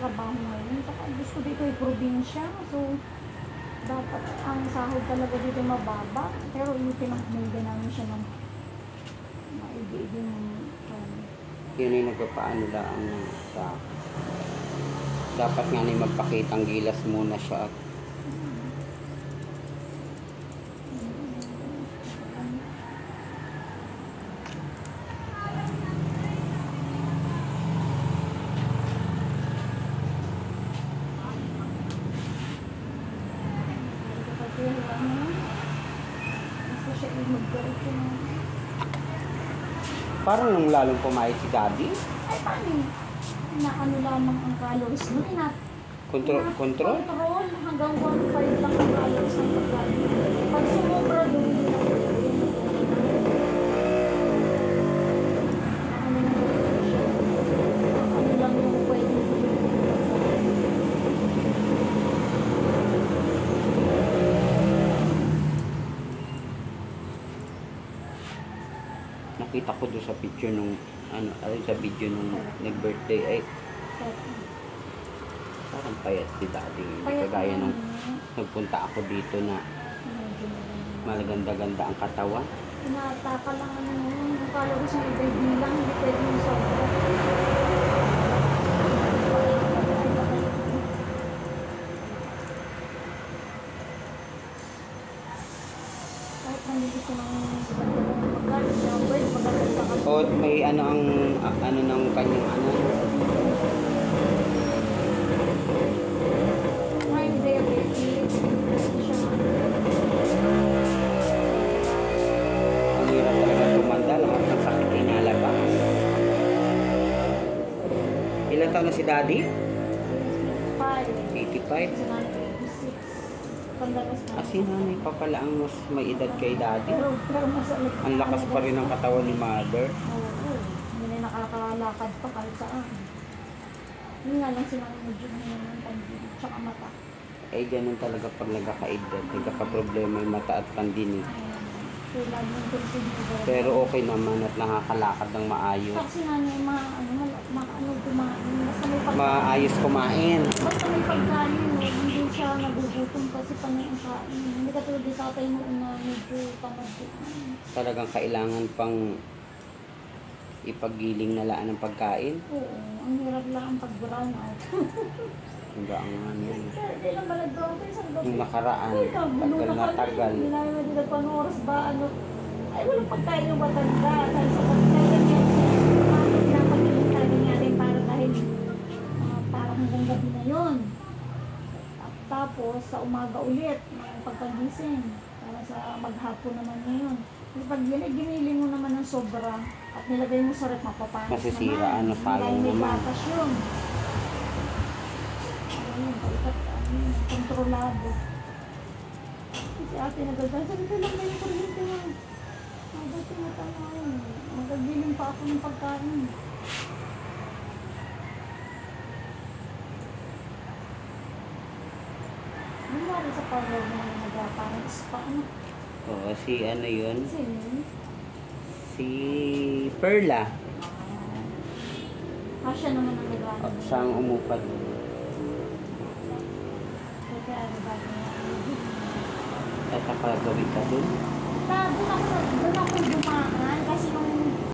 trabaho ngayon. Saka gusto dito ay probinsya. So, dapat ang sahod talaga dito ay mababa. Pero yung pinag-made namin siya ng maigiging yun yung nagpapaano lang sa dapat nga na magpakitang gilas muna siya. Parang nung lalong pumayat si Daddy. Ay, paano? Inaano lamang ang calories mo. Control? Control hanggang 1.5 lang ang calories ng pagkain. Pag sumobra doon, ano lang yung pwede. Nakita ko doon sa picture nung sa video nung nag-birthday ay parang payat si Daddy. Hindi kagaya nung nagpunta ako dito na malaganda-ganda ang katawan. Tinataka lang yung calories mo ibay bilang, hindi pwede yung sobra. Kahit nandito siya ng pagkain, siya ang bird, magaganda ka. O may ano ng kanyang May diabetes. Siya. Ang hirap talaga tumanda, lahat ng sakit ay nalabas. Ilan taon na si Daddy? 85. 86. Pandalas na. Si nanay pa pala ang mas may edad kay Daddy. Pero masalik. Ang lakas pa rin ng katawan ni Mother. Oo. Hindi na nakakalakad pa kahit saan. Yun nga lang sila medyo ng pandini. Tsaka mata. Eh, ganun talaga pag nagkakaedad. Nagkakaproblema yung mata at pandinig. So, lagi yung consider. Pero okay naman at nakakalakad ng maayos. Kasi nanay, kumain. Basta may pagkain. Maayos kumain. Basta may pagkain, hindi siya nagugutom kasi panay ang kain. Hindi ka tulad yung tatay mo na medyo tamad kumain. Talagang kailangan pang ipaggiling na laan ng pagkain. Oo, ang hirap lang ang pag-brown out. Hanggang ano yun. Hindi lang ba nag-brown out isang gabi? Yung nakaraan, tagal na tagal. Hindi namin madilag pang oras ba, ay walang pagkain yung matanda. Dahil sa pagkain niya, pinapagilin natin natin para dahil parang hanggang gabi na yun. Tapos sa umaga ulit, ng pagkagising, para sa maghapon naman ngayon. Pag giniling mo naman ng sobra at nilagay mo sa rep, mapapanas Masisira, naman. sayang Dahil may naman. gatas yun. Ayun, kontrolado. Kasi ate nagagawin, sabi ko lang na yung kuryente mo. Mabuti na tayo. Magagiling pa ako ng pagkain. Nangyari sa parlor na parang spa, ano? Oo, si ano yun? Sino? Si Perla. Siya naman ang nagano. Siyang umupad. Kaya ano ba niya? At nakagawin ka dun.